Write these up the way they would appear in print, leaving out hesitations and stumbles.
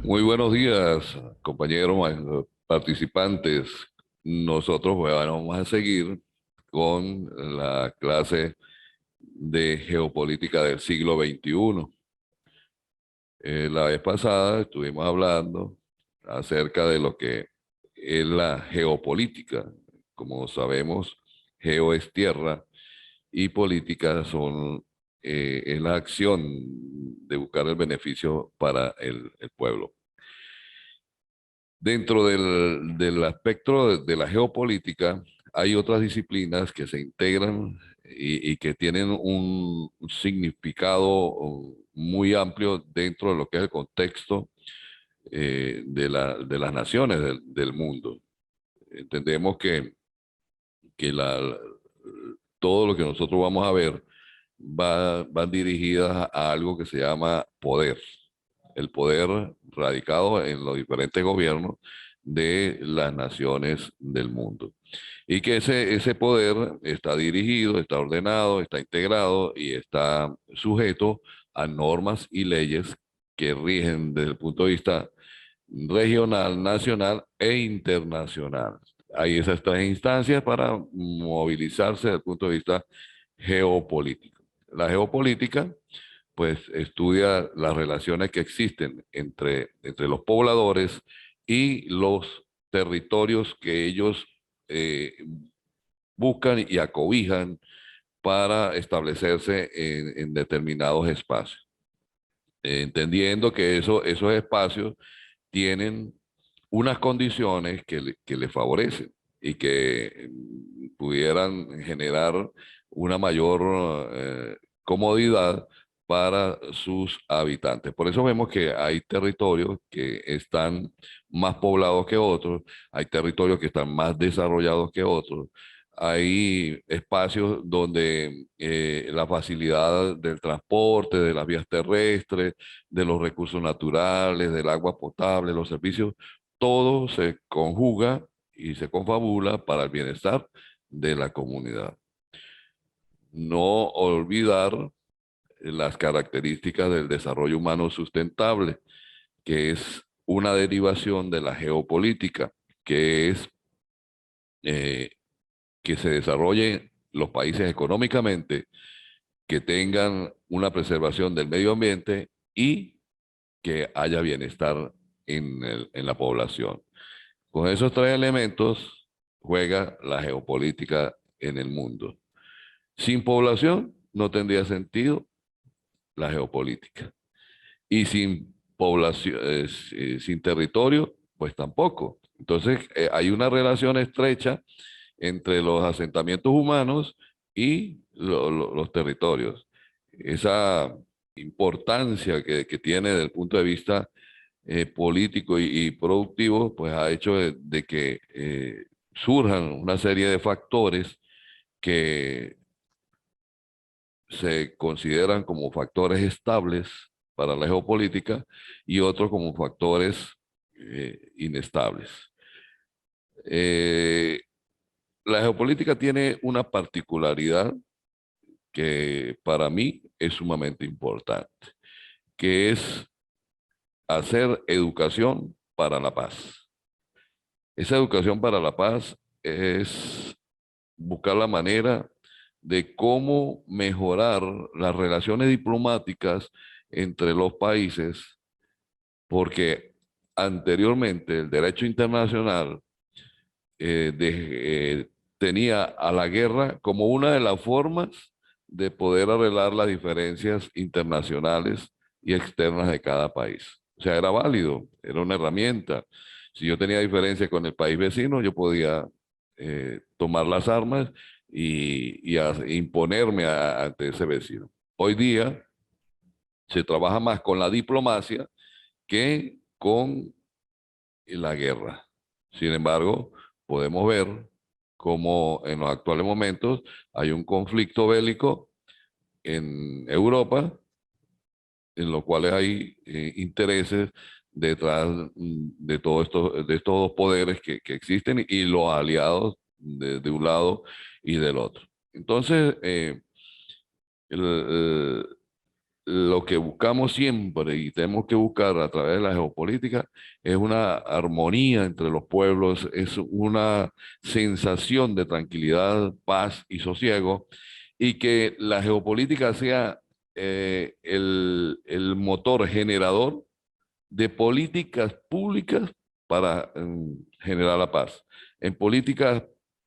Muy buenos días, compañeros participantes. Nosotros vamos a seguir con la clase de geopolítica del siglo XXI. La vez pasada estuvimos hablando acerca de lo que es la geopolítica. Como sabemos, geo es tierra y política es la acción de buscar el beneficio para el pueblo. Dentro del aspecto de la geopolítica, hay otras disciplinas que se integran y que tienen un significado muy amplio dentro de lo que es el contexto de las naciones del mundo. Entendemos que todo lo que nosotros vamos a ver van dirigidas a algo que se llama poder. El poder radicado en los diferentes gobiernos de las naciones del mundo. Y que ese poder está dirigido, está ordenado, está integrado y está sujeto a normas y leyes que rigen desde el punto de vista regional, nacional e internacional. Hay esas tres instancias para movilizarse desde el punto de vista geopolítico. La geopolítica pues estudia las relaciones que existen entre los pobladores y los territorios que ellos eh, buscan y acobijan para establecerse en determinados espacios. Entendiendo que esos espacios tienen unas condiciones que le favorecen y que pudieran generar una mayor comodidad para sus habitantes. Por eso vemos que hay territorios que están más poblados que otros, hay territorios que están más desarrollados que otros, hay espacios donde la facilidad del transporte, de las vías terrestres, de los recursos naturales, del agua potable, los servicios, todo se conjuga y se confabula para el bienestar de la comunidad. No olvidar las características del desarrollo humano sustentable, que es una derivación de la geopolítica, que es eh, que se desarrollen los países económicamente, que tengan una preservación del medio ambiente y que haya bienestar en la población. Con esos tres elementos juega la geopolítica en el mundo. Sin población no tendría sentido la geopolítica. Y sin población, sin territorio, pues tampoco. Entonces, hay una relación estrecha entre los asentamientos humanos y los territorios. Esa importancia que tiene desde el punto de vista político y productivo, pues ha hecho de que surjan una serie de factores que se consideran como factores estables para la geopolítica y otros como factores inestables. Eh, la geopolítica tiene una particularidad que para mí es sumamente importante, que es hacer educación para la paz. Esa educación para la paz es buscar la manera de cómo mejorar las relaciones diplomáticas entre los países, porque anteriormente el derecho internacional tenía a la guerra como una de las formas de poder arreglar las diferencias internacionales y externas de cada país. O sea, era válido, era una herramienta. Si yo tenía diferencias con el país vecino, yo podía tomar las armas y imponerme ante ese vecino. Hoy día se trabaja más con la diplomacia que con la guerra. Sin embargo, podemos ver cómo en los actuales momentos hay un conflicto bélico en Europa, en los cuales hay intereses detrás de estos dos poderes que existen y los aliados de un lado y del otro. Entonces, el, lo que buscamos siempre y tenemos que buscar a través de la geopolítica es una armonía entre los pueblos, es una sensación de tranquilidad, paz y sosiego, y que la geopolítica sea el motor generador de políticas públicas para generar la paz, en políticas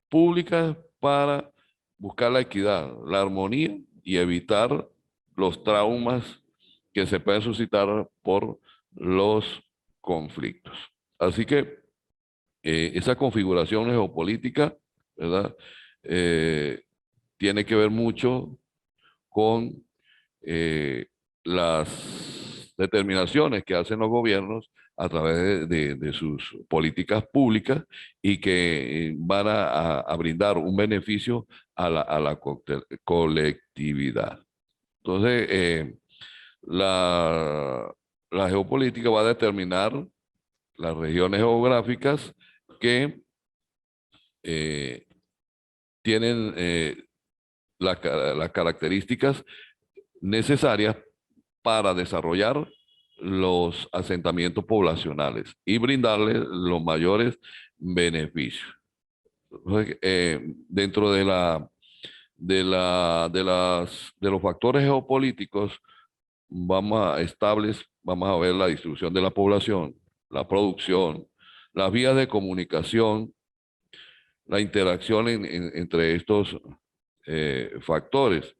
públicas para buscar la equidad, la armonía y evitar los traumas que se pueden suscitar por los conflictos. Así que esa configuración geopolítica, ¿verdad? Eh, Tiene que ver mucho con eh, las determinaciones que hacen los gobiernos a través de sus políticas públicas y que van a brindar un beneficio a la colectividad. Entonces, la, la geopolítica va a determinar las regiones geográficas que eh, tienen las características necesarias para desarrollar los asentamientos poblacionales y brindarles los mayores beneficios. Entonces, dentro de los factores geopolíticos, vamos a ver la distribución de la población, la producción, las vías de comunicación, la interacción entre estos factores.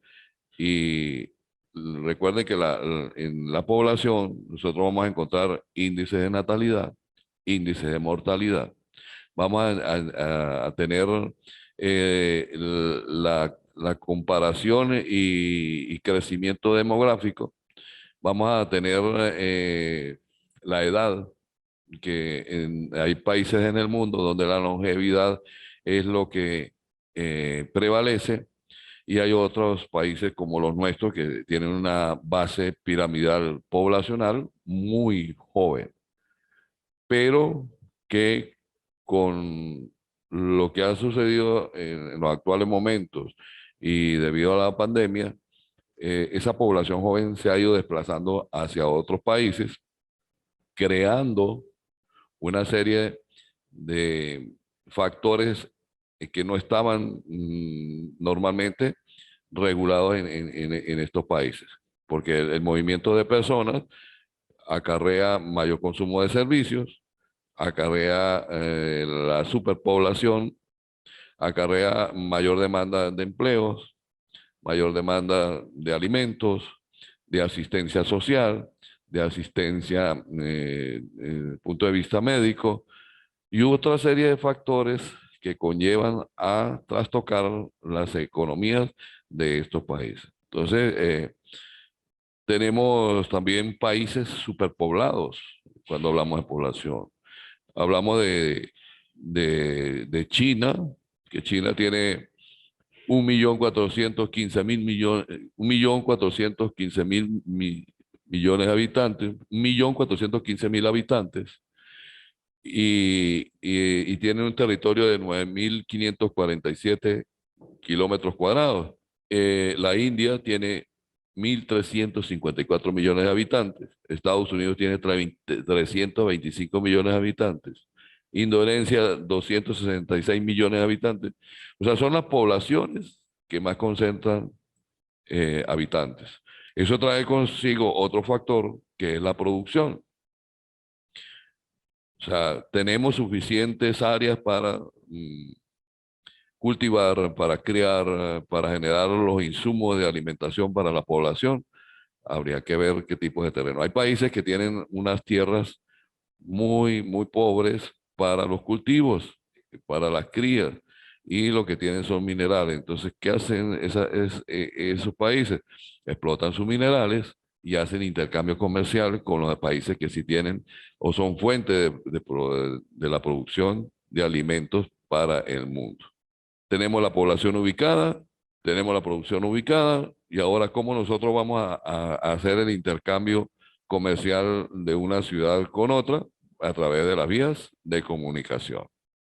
Y recuerden que en la población nosotros vamos a encontrar índices de natalidad, índices de mortalidad. Vamos a tener la comparación y crecimiento demográfico. Vamos a tener la edad, que hay países en el mundo donde la longevidad es lo que prevalece y hay otros países como los nuestros que tienen una base piramidal poblacional muy joven, pero que con lo que ha sucedido en los actuales momentos y debido a la pandemia, esa población joven se ha ido desplazando hacia otros países, creando una serie de factores que no estaban normalmente regulados en estos países, porque el movimiento de personas acarrea mayor consumo de servicios, acarrea la superpoblación, acarrea mayor demanda de empleos, mayor demanda de alimentos, de asistencia social, de asistencia punto de vista médico, y otra serie de factores que conllevan a trastocar las economías de estos países. Entonces, tenemos también países superpoblados cuando hablamos de población. Hablamos de China, que China tiene 1.415.000 millones, 1.415.000 millones de habitantes, 1.415.000 habitantes, y tiene un territorio de 9.547 kilómetros cuadrados. La India tiene 1.354 millones de habitantes. Estados Unidos tiene 325 millones de habitantes. Indonesia, 266 millones de habitantes. O sea, son las poblaciones que más concentran habitantes. Eso trae consigo otro factor que es la producción. O sea, tenemos suficientes áreas para cultivar, para criar, para generar los insumos de alimentación para la población. Habría que ver qué tipo de terreno. Hay países que tienen unas tierras muy pobres para los cultivos, para las crías, y lo que tienen son minerales. Entonces, ¿qué hacen esos países? Explotan sus minerales y hacen intercambio comercial con los países que sí tienen o son fuentes de la producción de alimentos para el mundo. Tenemos la población ubicada, tenemos la producción ubicada, y ahora cómo nosotros vamos a hacer el intercambio comercial de una ciudad con otra a través de las vías de comunicación.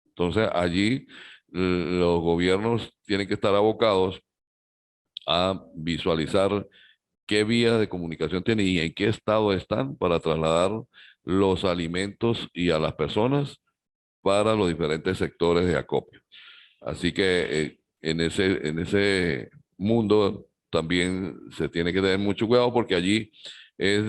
Entonces allí los gobiernos tienen que estar abocados a visualizar qué vía de comunicación tienen y en qué estado están para trasladar los alimentos y a las personas para los diferentes sectores de acopio. Así que en ese mundo también se tiene que tener mucho cuidado porque allí es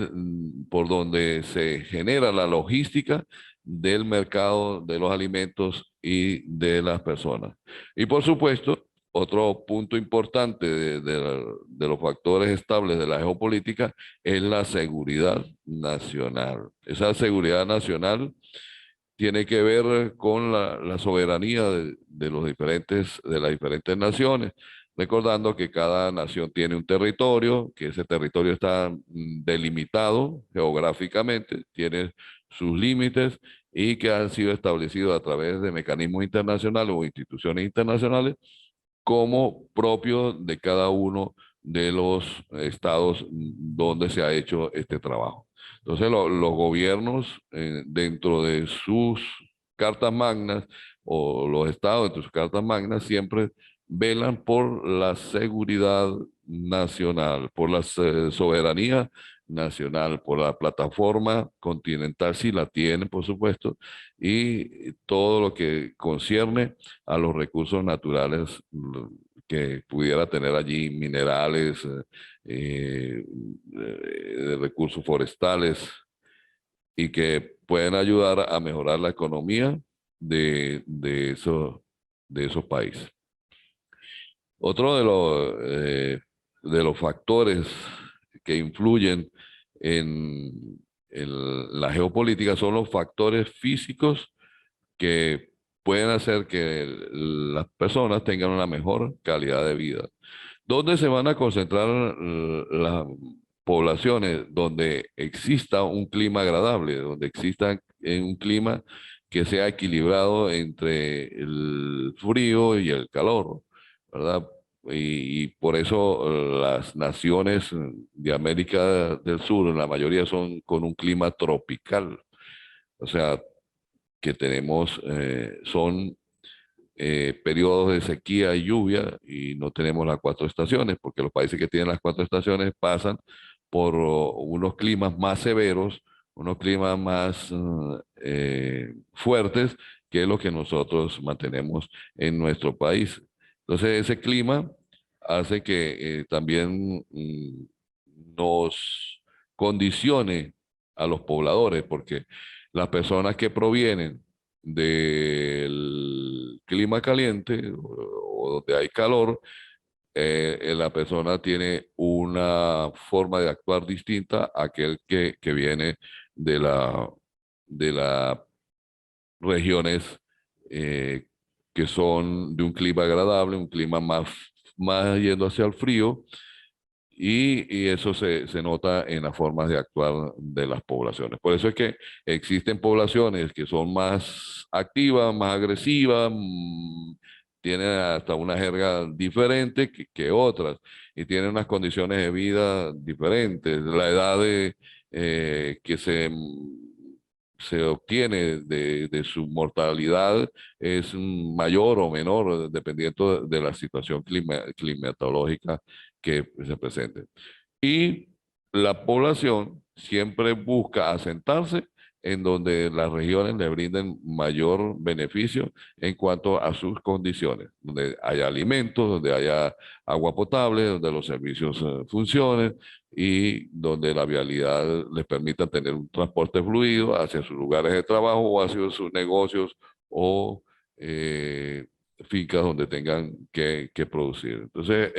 por donde se genera la logística del mercado de los alimentos y de las personas. Y por supuesto, otro punto importante de los factores estables de la geopolítica es la seguridad nacional. Esa seguridad nacional tiene que ver con la soberanía de las diferentes naciones, recordando que cada nación tiene un territorio, que ese territorio está delimitado geográficamente, tiene sus límites y que han sido establecidos a través de mecanismos internacionales o instituciones internacionales como propio de cada uno de los estados donde se ha hecho este trabajo. Entonces, los gobiernos, dentro de sus cartas magnas, o los estados dentro de sus cartas magnas, siempre velan por la seguridad nacional, por la soberanía nacional, por la plataforma continental, si la tienen, por supuesto, y todo lo que concierne a los recursos naturales que pudiera tener allí, minerales, recursos forestales, y que pueden ayudar a mejorar la economía de esos países. Otro de los factores que influyen en la geopolítica son los factores físicos que pueden hacer que las personas tengan una mejor calidad de vida. ¿Dónde se van a concentrar las poblaciones? Donde exista un clima agradable, donde exista un clima que sea equilibrado entre el frío y el calor, ¿verdad? Y por eso las naciones de América del Sur, la mayoría son con un clima tropical. O sea, que tenemos son periodos de sequía y lluvia y no tenemos las cuatro estaciones, porque los países que tienen las cuatro estaciones pasan por unos climas más severos, unos climas más fuertes que lo que nosotros mantenemos en nuestro país. Entonces ese clima hace que también nos condicione a los pobladores, porque las personas que provienen del clima caliente o donde hay calor, la persona tiene una forma de actuar distinta a aquel que viene de de las regiones eh, que son de un clima agradable, un clima más yendo hacia el frío, y eso se nota en las formas de actuar de las poblaciones. Por eso es que existen poblaciones que son más activas, más agresivas, tienen hasta una jerga diferente que otras y tienen unas condiciones de vida diferentes. La edad que se obtiene de su mortalidad es mayor o menor dependiendo de la situación climatológica que se presente. Y la población siempre busca asentarse en donde las regiones le brinden mayor beneficio en cuanto a sus condiciones, donde haya alimentos, donde haya agua potable, donde los servicios funcionen y donde la vialidad les permita tener un transporte fluido hacia sus lugares de trabajo o hacia sus negocios o eh, fincas donde tengan que producir. Entonces,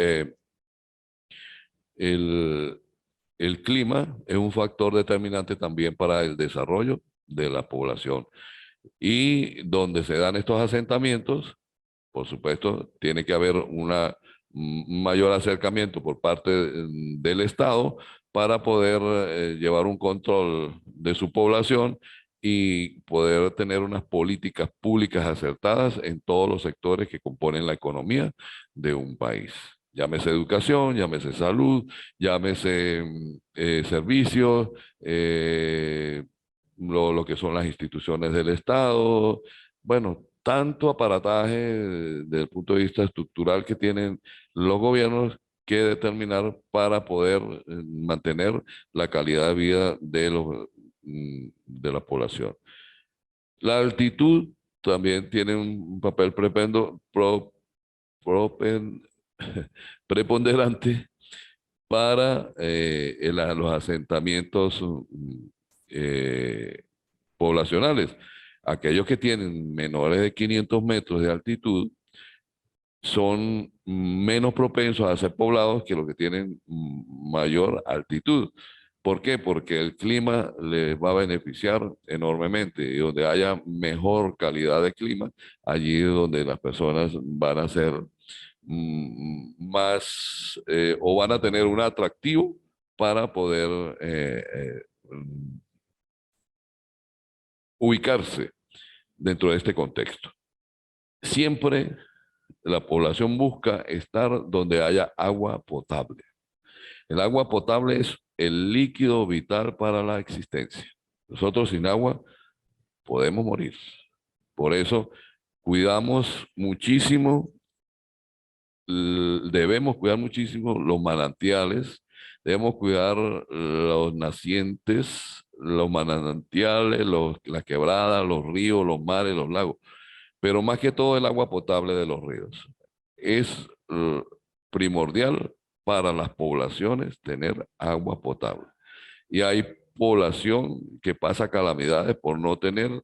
el, el clima es un factor determinante también para el desarrollo de la población. Y donde se dan estos asentamientos, por supuesto, tiene que haber un mayor acercamiento por parte del Estado para poder llevar un control de su población y poder tener unas políticas públicas acertadas en todos los sectores que componen la economía de un país. Llámese educación, llámese salud, llámese servicios, lo que son las instituciones del Estado, bueno, tanto aparataje desde el punto de vista estructural que tienen los gobiernos que determinar para poder mantener la calidad de vida de la población. La altitud también tiene un papel propen- preponderante para los asentamientos eh, poblacionales. Aquellos que tienen menores de 500 metros de altitud son menos propensos a ser poblados que los que tienen mayor altitud. ¿Por qué? Porque el clima les va a beneficiar enormemente y donde haya mejor calidad de clima, allí es donde las personas van a ser más o van a tener un atractivo para poder ubicarse dentro de este contexto. Siempre la población busca estar donde haya agua potable. El agua potable es el líquido vital para la existencia. Nosotros sin agua podemos morir. Por eso cuidamos muchísimo, debemos cuidar muchísimo los manantiales, debemos cuidar los nacientes, los manantiales, las quebradas, los ríos, los mares, los lagos, pero más que todo el agua potable de los ríos. Es primordial para las poblaciones tener agua potable. Y hay población que pasa calamidades por no tener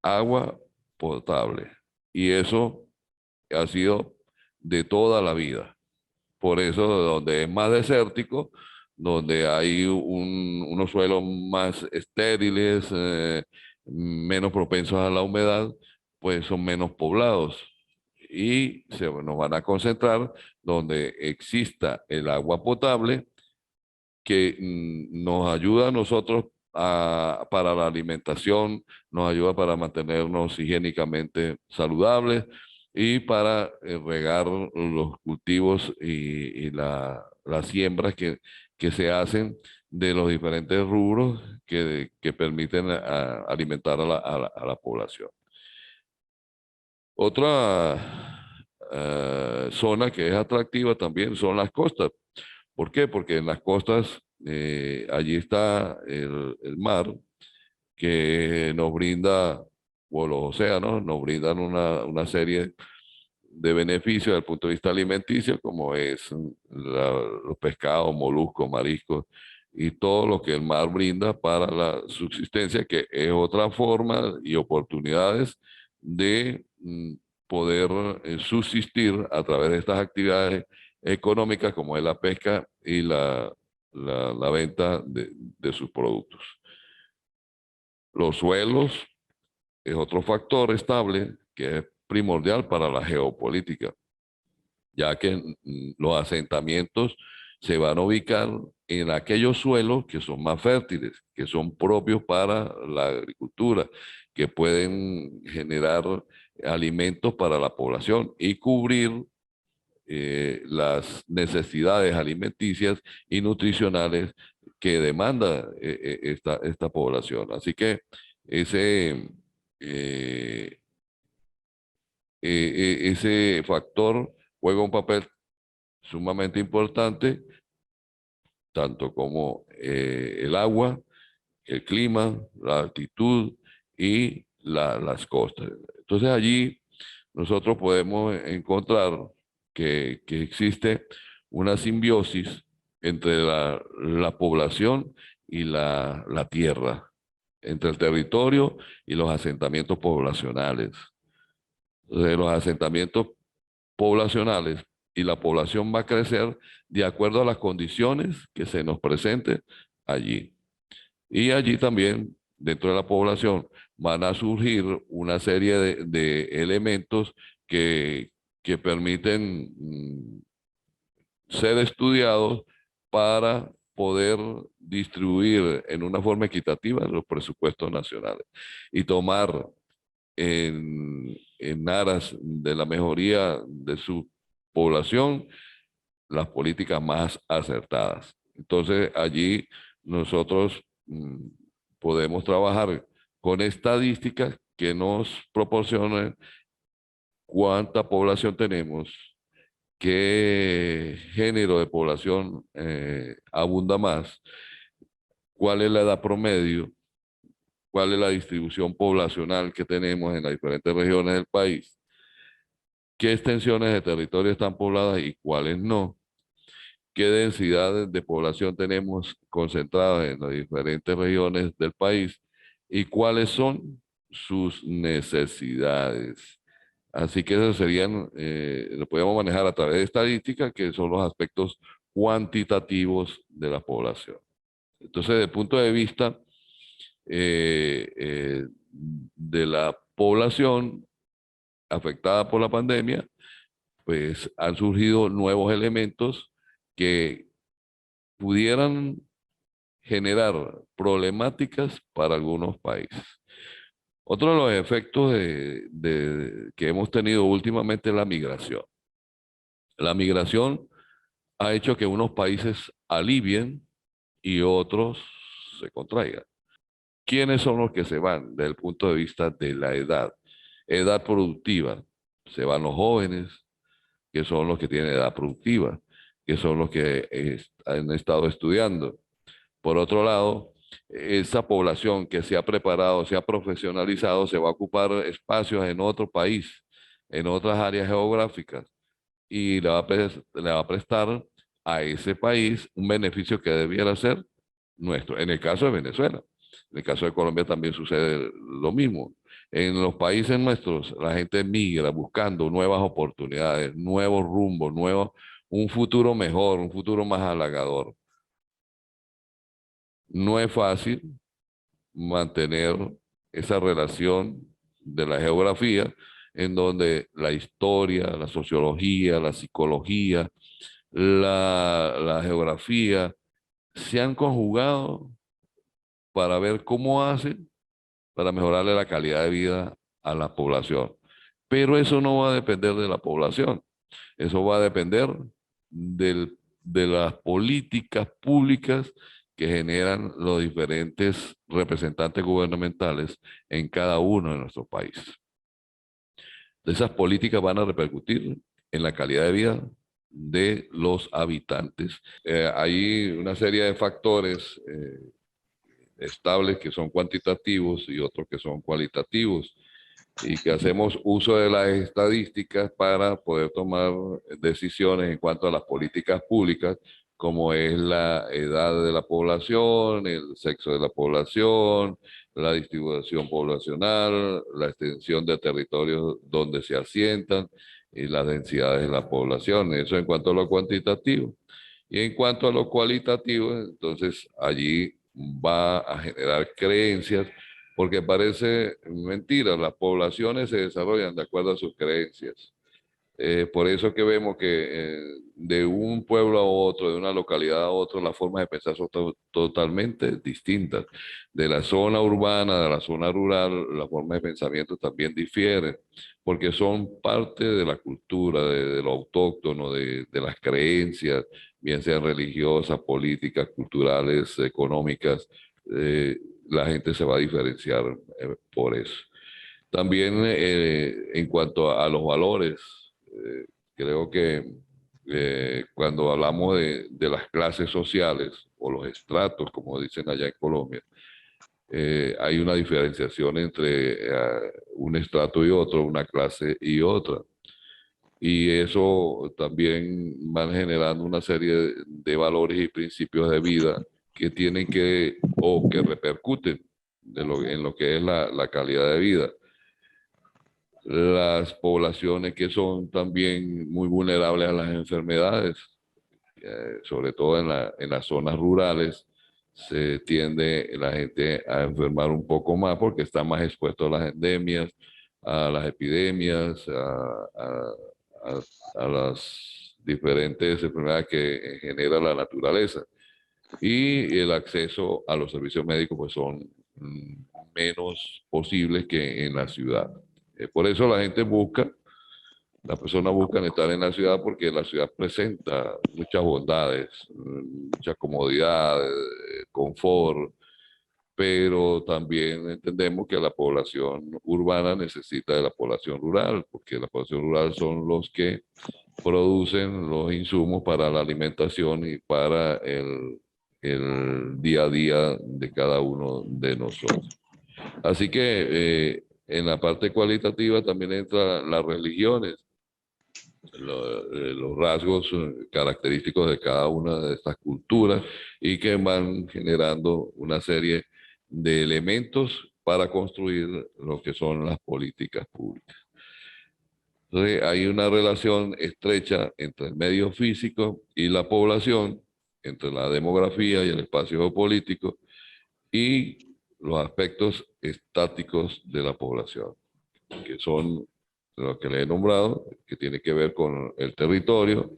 agua potable. Y eso ha sido de toda la vida. Por eso, donde es más desértico, donde hay unos suelos más estériles, menos propensos a la humedad, pues son menos poblados. Y nos van a concentrar donde exista el agua potable que nos ayuda a nosotros para la alimentación, nos ayuda para mantenernos higiénicamente saludables y para regar los cultivos las siembras que se hacen de los diferentes rubros que permiten alimentar a la población. Otra zona que es atractiva también son las costas. ¿Por qué? Porque en las costas, allí está el mar que nos brinda, o los océanos, nos brindan una serie de beneficios desde el punto de vista alimenticio, como es los pescados, moluscos, mariscos y todo lo que el mar brinda para la subsistencia, que es otra forma y oportunidades de poder subsistir a través de estas actividades económicas como es la pesca y la venta de sus productos. Los suelos es otro factor estable que es primordial para la geopolítica, ya que los asentamientos se van a ubicar en aquellos suelos que son más fértiles, que son propios para la agricultura, que pueden generar alimentos para la población y cubrir las necesidades alimenticias y nutricionales que demanda esta población. Así que eh, ese factor juega un papel sumamente importante, tanto como el agua, el clima, la altitud y las costas. Entonces allí nosotros podemos encontrar que existe una simbiosis entre la población y la tierra, entre el territorio y los asentamientos poblacionales. Entonces, los asentamientos poblacionales y la población va a crecer de acuerdo a las condiciones que se nos presenten allí. Y allí también, dentro de la población, van a surgir una serie de elementos que permiten ser estudiados para poder distribuir en una forma equitativa los presupuestos nacionales y tomar en aras de la mejoría de su población las políticas más acertadas. Entonces, allí nosotros podemos trabajar con estadísticas que nos proporcionen cuánta población tenemos, qué género de población abunda más, cuál es la edad promedio, cuál es la distribución poblacional que tenemos en las diferentes regiones del país, qué extensiones de territorio están pobladas y cuáles no, qué densidades de población tenemos concentradas en las diferentes regiones del país y cuáles son sus necesidades. Así que eso serían, lo podemos manejar a través de estadísticas, que son los aspectos cuantitativos de la población. Entonces, desde el punto de vista de la población afectada por la pandemia, pues han surgido nuevos elementos que pudieran generar problemáticas para algunos países. Otro de los efectos que hemos tenido últimamente es la migración. La migración ha hecho que unos países alivien y otros se contraigan. ¿Quiénes son los que se van desde el punto de vista de la edad? Edad productiva. Se van los jóvenes, que son los que tienen edad productiva, que son los que han estado estudiando. Por otro lado, esa población que se ha preparado, se ha profesionalizado, se va a ocupar espacios en otro país, en otras áreas geográficas, y le va a prestar a ese país un beneficio que debiera ser nuestro. En el caso de Venezuela, en el caso de Colombia también sucede lo mismo. En los países nuestros, la gente migra buscando nuevas oportunidades, nuevos rumbos, un futuro mejor, un futuro más halagador. No es fácil mantener esa relación de la geografía en donde la historia, la sociología, la psicología, la geografía se han conjugado para ver cómo hacen para mejorarle la calidad de vida a la población. Pero eso no va a depender de la población, eso va a depender de las políticas públicas que generan los diferentes representantes gubernamentales en cada uno de nuestros países. Esas políticas van a repercutir en la calidad de vida de los habitantes. Hay una serie de factores estables que son cuantitativos y otros que son cualitativos y que hacemos uso de las estadísticas para poder tomar decisiones en cuanto a las políticas públicas, como es la edad de la población, el sexo de la población, la distribución poblacional, la extensión de territorios donde se asientan y las densidades de la población. Eso en cuanto a lo cuantitativo. Y en cuanto a lo cualitativo, entonces allí va a generar creencias, porque parece mentira, las poblaciones se desarrollan de acuerdo a sus creencias. Por eso que vemos que de un pueblo a otro, de una localidad a otra, las formas de pensar son totalmente distintas. De la zona urbana, de la zona rural, las formas de pensamiento también difieren, porque son parte de la cultura, de lo autóctono, de las creencias, bien sean religiosas, políticas, culturales, económicas. La gente se va a diferenciar por eso. También en cuanto a los valores, creo que cuando hablamos de las clases sociales o los estratos, como dicen allá en Colombia, hay una diferenciación entre un estrato y otro, una clase y otra. Y eso también van generando una serie de valores y principios de vida que tienen que, o que repercuten en lo que es la calidad de vida. Las poblaciones que son también muy vulnerables a las enfermedades, sobre todo en las zonas rurales, se tiende la gente a enfermar un poco más porque está más expuesto a las endemias, a las epidemias, a las diferentes enfermedades que genera la naturaleza. Y el acceso a los servicios médicos pues son menos posibles que en la ciudad. Por eso la gente busca, las personas buscan estar en la ciudad porque la ciudad presenta muchas bondades, muchas comodidades, confort, pero también entendemos que la población urbana necesita de la población rural, porque la población rural son los que producen los insumos para la alimentación y para el día a día de cada uno de nosotros. Así que en la parte cualitativa también entran las religiones, los rasgos característicos de cada una de estas culturas y que van generando una serie de elementos para construir lo que son las políticas públicas. Entonces, hay una relación estrecha entre el medio físico y la población, entre la demografía y el espacio geopolítico y los aspectos estáticos de la población, que son los que le he nombrado, que tiene que ver con el territorio,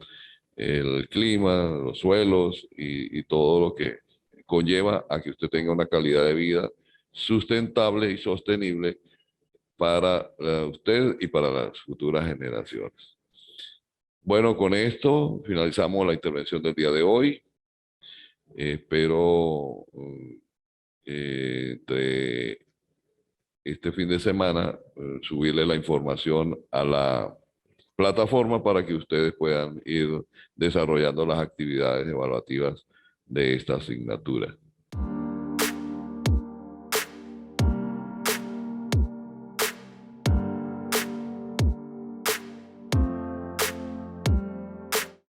el clima, los suelos y todo lo que conlleva a que usted tenga una calidad de vida sustentable y sostenible para usted y para las futuras generaciones. Bueno, con esto finalizamos la intervención del día de hoy. Espero entre este fin de semana subirle la información a la plataforma para que ustedes puedan ir desarrollando las actividades evaluativas de esta asignatura.